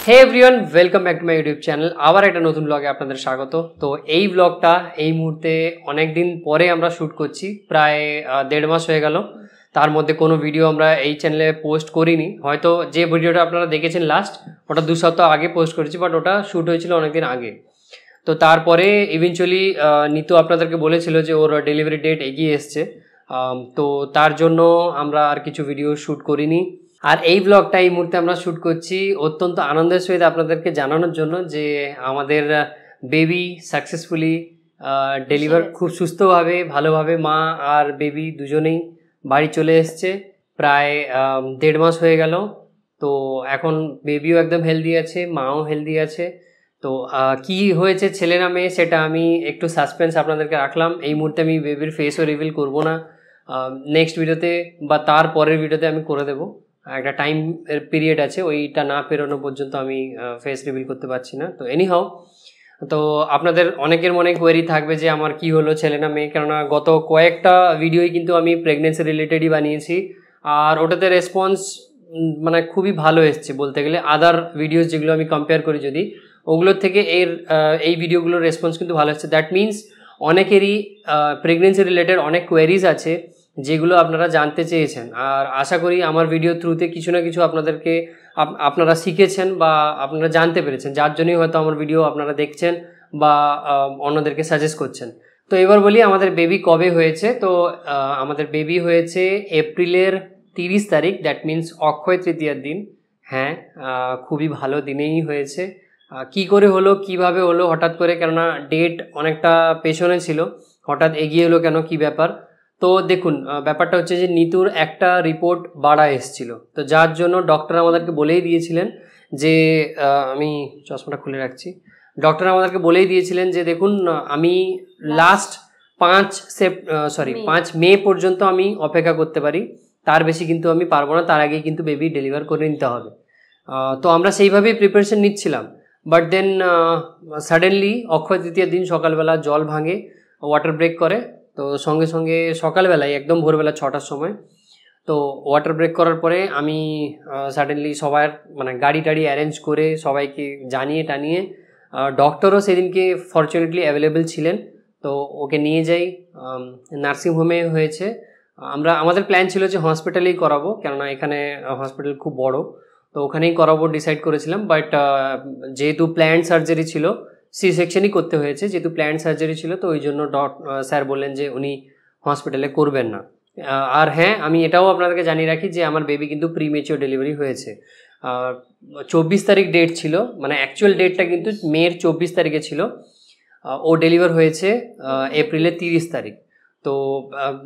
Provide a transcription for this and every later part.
Hey everyone, welcome back to my YouTube channel. আবার একটা নতুন ব্লগে আপনাদের স্বাগত। তো এই ব্লগটা এই মুহূর্তে অনেক দিন পরে আমরা শ্যুট করছি, প্রায় 1.5 মাস হয়ে গেল। তার মধ্যে কোনো ভিডিও আমরা এই চ্যানেলে পোস্ট করিনি। হয়তো যে ভিডিওটা আপনারা দেখেছেন লাস্ট, ওটা 2 সপ্তাহ আগে পোস্ট করেছি, বাট ওটা শ্যুট হয়েছিল অনেকদিন আগে। তো তারপরে ইভেনচুয়ালি নিতু আপনাদেরকে বলেছিল যে ওর ডেলিভারি ডেট এগিয়ে এসছে, তো তার জন্য আমরা আর কিছু ভিডিও শ্যুট করিনি। আর এই ব্লগটা এই মুহূর্তে আমরা শ্যুট করছি অত্যন্ত আনন্দের সহিত আপনাদেরকে জানানোর জন্য যে আমাদের বেবি সাকসেসফুলি ডেলিভার খুব সুস্থভাবে ভালোভাবে মা আর বেবি দুজনেই বাড়ি চলে এসছে। প্রায় 1.5 মাস হয়ে গেল। তো এখন বেবিও একদম হেলদি আছে, মাও হেলদি আছে। তো কি হয়েছে ছেলে না মেয়ে সেটা আমি একটু সাসপেন্স আপনাদেরকে রাখলাম। এই মুহূর্তে আমি বেবির ফেসও রিভিল করবো না, নেক্সট ভিডিওতে বা তার পরের ভিডিওতে আমি করে দেবো। একটা টাইম পিরিয়ড আছে, ওইটা না পেরোনো পর্যন্ত আমি ফেস রিভিল করতে পারছি না। তো এনিহাও, তো আপনাদের অনেকের মনে কোয়েরি থাকবে যে আমার কি হলো, ছেলে না মেয়ে, কেননা গত কয়েকটা ভিডিওই কিন্তু আমি প্রেগনেন্সি রিলেটেডই বানিয়েছি, আর ওটাতে রেসপন্স মানে খুবই ভালো এসছে বলতে গেলে। আদার ভিডিওস যেগুলো আমি কম্পেয়ার করি যদি, ওগুলোর থেকে এই ভিডিওগুলোর রেসপন্স কিন্তু ভালো এসছে। দ্যাট মিনস অনেকেরই প্রেগনেন্সি রিলেটেড অনেক কোয়েরিজ আছে যেগুলো আপনারা জানতে চেয়েছেন, আর আশা করি আমার ভিডিও থ্রুতে কিছু না কিছু আপনারা শিখেছেন বা আপনারা জানতে পেরেছেন, যার জন্যই হয়তো আমার ভিডিও আপনারা দেখছেন বা অন্যদেরকে সাজেস্ট করছেন। তো এবার বলি আমাদের বেবি কবে হয়েছে। তো আমাদের বেবি হয়েছে এপ্রিলের 30 তারিখ, দ্যাট মিনস অক্ষয় তৃতীয়ার দিন। হ্যাঁ, খুবই ভালো দিনেই হয়েছে। কি করে হলো, কিভাবে হলো হঠাৎ করে, কেননা ডেট অনেকটা পেছনে ছিল, হঠাৎ এগিয়ে এলো কেন, কি ব্যাপার। তো দেখুন, ব্যাপারটা হচ্ছে যে নিতুর একটা রিপোর্ট বাড়া এসেছিল, তো যার জন্য ডক্টর আমাদেরকে বলেই দিয়েছিলেন যে আমি চশমাটা খুলে রাখছি। ডক্টর আমাদেরকে বলেই দিয়েছিলেন যে দেখুন, আমি লাস্ট 5 মে পর্যন্ত আমি অপেক্ষা করতে পারি, তার বেশি কিন্তু আমি পারবো না, তার আগেই কিন্তু বেবি ডেলিভার করে নিতে হবে। তো আমরা সেইভাবেই প্রিপারেশন নিচ্ছিলাম। বাট দেন সাডেনলি অক্ষয় তৃতীয়ার দিন সকালবেলা জল ভাঙে, ওয়াটার ব্রেক করে। তো সঙ্গে সঙ্গে সকালবেলায় একদম ভোরবেলা 6টার সময় তো ওয়াটার ব্রেক করার পরে আমি সাডেনলি সবার মানে গাড়ি টাড়ি অ্যারেঞ্জ করে সবাইকে জানিয়ে টানিয়ে, ডক্টরও সেদিনকে ফরচুনেটলি অ্যাভেলেবেল ছিলেন, তো ওকে নিয়ে যাই। নার্সিংহোমে হয়েছে। আমাদের প্ল্যান ছিল যে হসপিটালেই করাবো, কেননা এখানে হসপিটাল খুব বড়, তো ওখানেই করাবো ডিসাইড করেছিলাম। বাট যেহেতু প্ল্যান্ড সার্জারি ছিল, সি সেকশনই করতে হয়েছে, যেহেতু প্ল্যান্ড সার্জারি ছিল, তো ওই জন্য স্যার বললেন যে উনি হসপিটালে করবেন না। আর হ্যাঁ, আমি এটাও আপনাদেরকে জানিয়ে রাখি যে আমার বেবি কিন্তু প্রিমেচিওর ডেলিভারি হয়েছে। 24 তারিখ ডেট ছিল, মানে অ্যাকচুয়াল ডেটটা কিন্তু মের 24 তারিখে ছিল, ও ডেলিভার হয়েছে এপ্রিলের 30 তারিখ। তো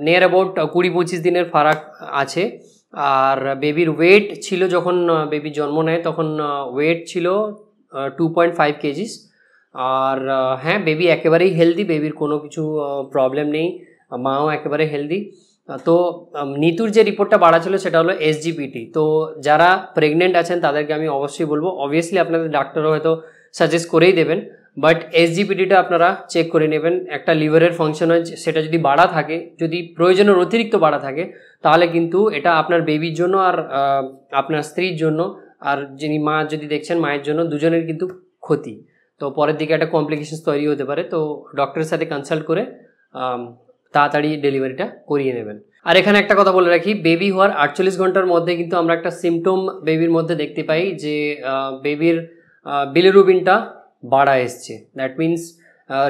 নিয়ার অ্যাবাউট 20-25 দিনের ফারাক আছে। আর বেবির ওয়েট ছিল, যখন বেবি জন্ম নেয় তখন ওয়েট ছিল 2.5 কেজিস। আর হ্যাঁ, বেবি একেবারেই হেলদি, বেবির কোনো কিছু প্রবলেম নেই, মাও একেবারে হেলদি। তো নিতুর যে রিপোর্টটা বাড়া ছিল সেটা হলো এসজিপিটি। তো যারা প্রেগনেন্ট আছেন তাদেরকে আমি অবশ্যই বলবো, অবভিয়াসলি আপনাদের ডাক্তারও হয়তো সাজেস্ট করেই দেবেন, বাট এসজিপিটিটা আপনারা চেক করে নেবেন। একটা লিভারের ফাংশন হয়, সেটা যদি বাড়া থাকে, যদি প্রয়োজনের অতিরিক্ত বাড়া থাকে, তাহলে কিন্তু এটা আপনার বেবির জন্য আর আপনার স্ত্রীর জন্য, আর যিনি মা যদি দেখছেন মায়ের জন্য, দুজনের কিন্তু ক্ষতি। তো পরের দিকে একটা কমপ্লিকেশনস তৈরি হতে পারে। তো ডক্টরের সাথে কনসাল্ট করে তাড়াতাড়ি ডেলিভারিটা করিয়ে নেবেন। আর এখানে একটা কথা বলে রাখি, বেবি হওয়ার 48 ঘন্টার মধ্যে কিন্তু আমরা একটা সিমটম বেবির মধ্যে দেখতে পাই যে বেবির বিলিরুবিনটা বাড়া এসছে। দ্যাট মিনস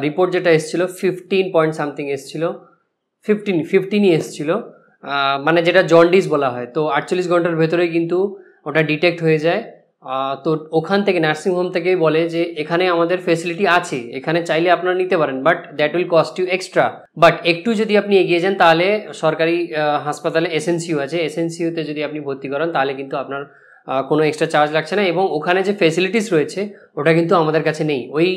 রিপোর্ট যেটা এসেছিলো 15 পয়েন্ট সামথিং এসেছিলো, 15ই এসেছিলো, মানে যেটা জন্ডিস বলা হয়। তো 48 ঘন্টার ভেতরেই কিন্তু ওটা ডিটেক্ট হয়ে যায়। তো ওখান থেকে নার্সিংহোম থেকেই বলে যে এখানে আমাদের ফেসিলিটি আছে, এখানে চাইলে আপনারা নিতে পারেন, but that will cost you extra. But একটু যদি আপনি এগিয়ে যান, তাহলে সরকারি হাসপাতালে এসএনসিইউ আছে, এসএনসিইউতে যদি আপনি ভর্তি করেন তাহলে কিন্তু আপনার কোনো এক্সট্রা চার্জ লাগছে না, এবং ওখানে যে ফেসিলিটিস রয়েছে ওটা কিন্তু আমাদের কাছে নেই, ওই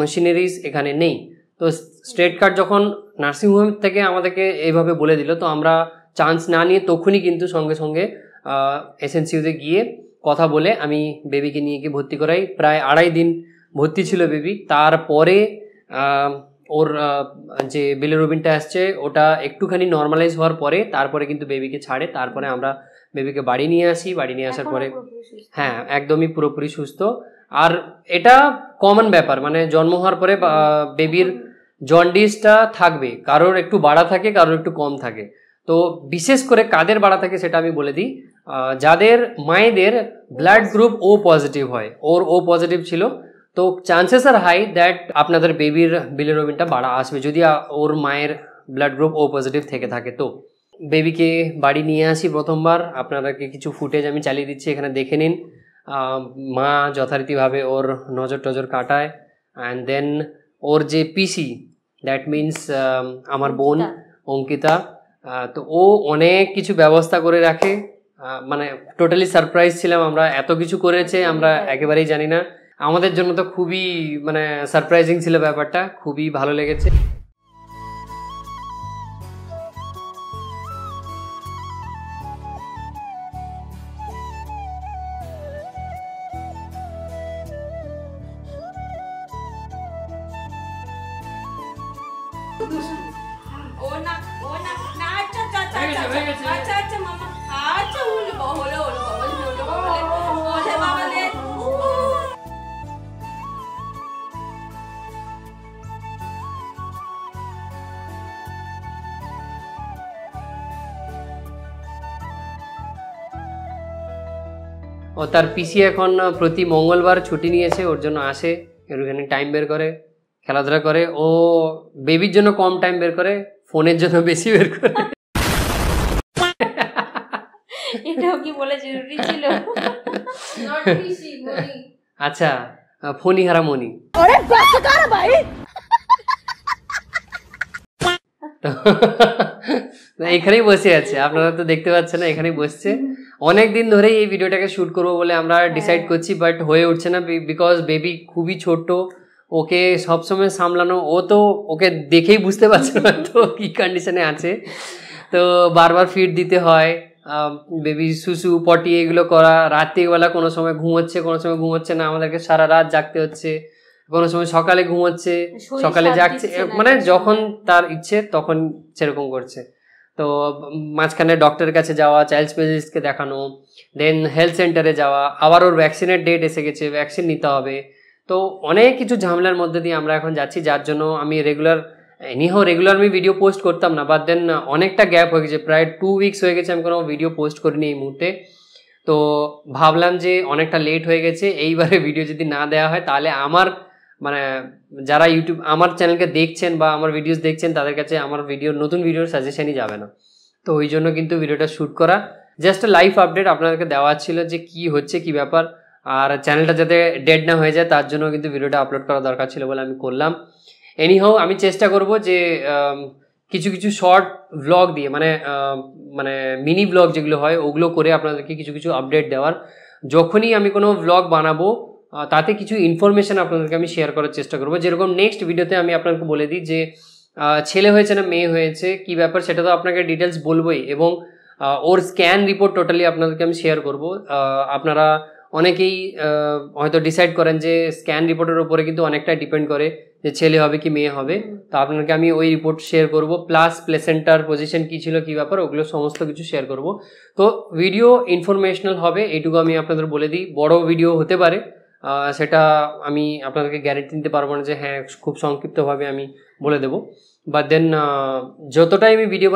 মেশিনারিজ এখানে নেই। তো স্টেট কার্ড যখন নার্সিংহোম থেকে আমাদেরকে এইভাবে বলে দিল, তো আমরা চান্স না নিয়ে তখনই কিন্তু সঙ্গে সঙ্গে এসএনসিইউতে গিয়ে কথা বলে আমি বেবিকে নিয়ে গিয়ে ভর্তি করাই। প্রায় 2.5 দিন ভর্তি ছিল বেবি। তারপরে ওর যে বিলিরুবিনটা আসছে ওটা একটুখানি নর্মালাইজ হওয়ার পরে তারপরে কিন্তু বেবিকে ছাড়ে, তারপরে আমরা বেবিকে বাড়ি নিয়ে আসি, বাড়ি নিয়ে আসার পরে হ্যাঁ একদমই পুরোপুরি সুস্থ। আর এটা কমন ব্যাপার, মানে জন্ম হওয়ার পরে বেবির জন্ডিসটা থাকবে, কারোর একটু বাড়া থাকে কারোর একটু কম থাকে। তো বিশেষ করে কাদের বাড়া থাকে সেটা আমি বলে দিই, যাদের মায়েদের ব্লাড গ্রুপ ও পজিটিভ হয়, ওর ও পজিটিভ ছিল, তো চান্সেস আর হাই দ্যাট আপনাদের বেবির বিলিরুবিনটা বাড়া আসবে যদি ওর মায়ের ব্লাড গ্রুপ ও পজিটিভ থেকে থাকে। তো বেবিকে বাড়ি নিয়ে আসি প্রথমবার, আপনাদেরকে কিছু ফুটেজ আমি চালিয়ে দিচ্ছি, এখানে দেখে নিন। মা যথারীতিভাবে ওর নজর টজর কাটায়, অ্যান্ড দেন ওর যে পিসি, দ্যাট মিনস আমার বোন অঙ্কিতা, তো ও অনেক কিছু ব্যবস্থা করে রাখে, মানে টোটালি সারপ্রাইজ ছিলাম আমরা, এত কিছু করেছে আমরা একেবারেই জানি না। আমাদের জন্য তো খুবই মানে সারপ্রাইজিং ছিল ব্যাপারটা, খুবই ভালো লেগেছে। ও তার পিসি এখন প্রতি মঙ্গলবার ছুটি নিয়েছে, ওর জন্য আসে, একটুখানি টাইম বের করে খেলাধুলা করে। ও বেবির জন্য কম টাইম বের করে, ফোনের জন্য বেশি বের করে। এটাও কি বলে জরুরি ছিল? আচ্ছা, ফোনি হারা মনি। এখানেই বসে আছে, আপনারা তো দেখতে পাচ্ছেন না, এখানেই বসছে। অনেক দিন ধরেই এই ভিডিওটাকে শুট করবো বলে আমরা ডিসাইড করছি, বাট হয়ে উঠছে না, বিকজ বেবি খুবই ছোট, ওকে সবসময় সামলানো, ও তো ওকে দেখেই বুঝতে পারছে না তো কি কন্ডিশনে আছে। তো বারবার ফিড দিতে হয়, বেবি শুশু পটি এগুলো করা, রাত্রিবেলা কোনো সময় ঘুমোচ্ছে কোনো সময় ঘুমোচ্ছে না, আমাদেরকে সারা রাত জাগতে হচ্ছে, কোনো সময় সকালে ঘুমোচ্ছে সকালে জাগছে, মানে যখন তার ইচ্ছে তখন সেরকম করছে। তো মাঝখানে ডক্টরের কাছে যাওয়া, চাইল্ড স্পেশালিস্টকে দেখানো, দেন হেলথ সেন্টারে যাওয়া, আবার ওর ভ্যাকসিনের ডেট এসে গেছে, ভ্যাকসিন নিতে হবে। তো অনেক কিছু ঝামেলার মধ্যে দিয়ে আমরা এখন যাচ্ছি, যার জন্য আমি রেগুলার আমি ভিডিও পোস্ট করতাম না, বাট দেন অনেকটা গ্যাপ হয়ে গেছে, প্রায় 2 উইকস হয়ে গেছে আমি কোনো ভিডিও পোস্ট করিনি এই মুহূর্তে। তো ভাবলাম যে অনেকটা লেট হয়ে গেছে, এইবারে ভিডিও যদি না দেওয়া হয় তাহলে আমার মানে যারা ইউটিউব আমার চ্যানেলকে দেখছেন বা আমার ভিডিওস দেখছেন তাদের কাছে আমার নতুন ভিডিওর সাজেশনই যাবে না। তো ওই জন্য কিন্তু ভিডিওটা শ্যুট করা, জাস্ট লাইভ আপডেট আপনাদেরকে দেওয়া ছিল যে কি হচ্ছে কি ব্যাপার, আর চ্যানেলটা যাতে ডেড না হয়ে যায় তার জন্য কিন্তু ভিডিওটা আপলোড করা দরকার ছিল বলে আমি করলাম। এনিহাউ আমি চেষ্টা করব যে কিছু কিছু শর্ট ভ্লগ দিয়ে, মানে মিনি ভ্লগ যেগুলো হয় ওগুলো করে আপনাদেরকে কিছু কিছু আপডেট দেওয়ার। যখনই আমি কোনো ভ্লগ বানাবো তাতে কিছু ইনফরমেশান আপনাদেরকে আমি শেয়ার করার চেষ্টা করবো। যেরকম নেক্সট ভিডিওতে আমি আপনাকে বলে দিই যে ছেলে হয়েছে না মেয়ে হয়েছে কি ব্যাপার, সেটা তো আপনাকে ডিটেলস বলবোই, এবং ওর স্ক্যান রিপোর্ট টোটালি আপনাদেরকে আমি শেয়ার করব। আপনারা অনেকেই হয়তো ডিসাইড করেন যে স্ক্যান রিপোর্টের উপরে কিন্তু অনেকটাই ডিপেন্ড করে যে ছেলে হবে কি মেয়ে হবে। তো আপনাকে আমি ওই রিপোর্ট শেয়ার করব, প্লাস প্লেসেন্টার পজিশন কী ছিল কী ব্যাপার ওগুলো সমস্ত কিছু শেয়ার করব। তো ভিডিও ইনফরমেশনাল হবে এইটুকু আমি আপনাদের বলে দিই। বড় ভিডিও হতে পারে, সেটা আমি আপনাদেরকে গ্যারেন্টি দিতে পারবো না যে হ্যাঁ খুব সংক্ষিপ্তভাবে আমি বলে দেবো, বাট দেন যতটাই আমি ভিডিও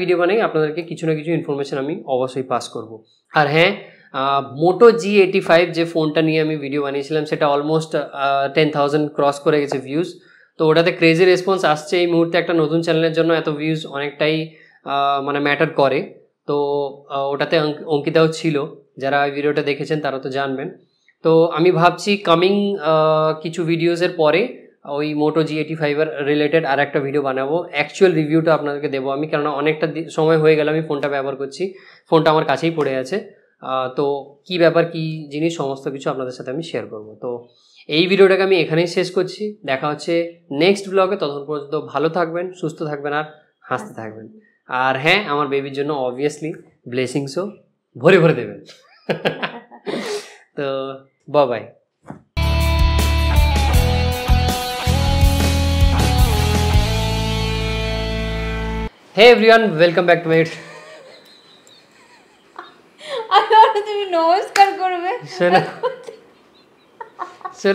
ভিডিও বানাই আপনাদেরকে কিছু না কিছু ইনফরমেশান আমি অবশ্যই পাস করব। আর হ্যাঁ, মোটো G85 যে ফোনটা নিয়ে আমি ভিডিও বানিয়েছিলাম সেটা অলমোস্ট 10,000 ক্রস করে গেছে ভিউজ। তো ওটাতে ক্রেজি রেসপন্স আসছে। এই মুহূর্তে একটা নতুন চ্যানেলের জন্য এত ভিউজ অনেকটাই মানে ম্যাটার করে। তো ওটাতে অঙ্কিতাও ছিল, যারা ভিডিওটা দেখেছেন তারা তো জানবেন। তো আমি ভাবছি কামিং কিছু ভিডিওসের পরে ওই মোটো G85 এর রিলেটেড আর একটা ভিডিও বানাবো, অ্যাকচুয়াল রিভিউটা আপনাদেরকে দেবো আমি, কেননা অনেকটা সময় হয়ে গেল আমি ফোনটা ব্যবহার করছি, ফোনটা আমার কাছেই পড়ে আছে। তো কি ব্যাপার কি জিনিস সমস্ত কিছু আপনাদের সাথে আমি শেয়ার করব। তো এই ভিডিওটাকে আমি এখানেই শেষ করছি, দেখা হচ্ছে নেক্সট ব্লগে। ততক্ষণ পর্যন্ত ভালো থাকবেন, সুস্থ থাকবেন আর হাসতে থাকবেন। আর হ্যাঁ, আমার বেবির জন্য অবভিয়াসলি ব্লেসিংসও ভরে ভরে দেবেন। তো by. Hey everyone, welcome back to my তুমি নমস্কার করবে শোনো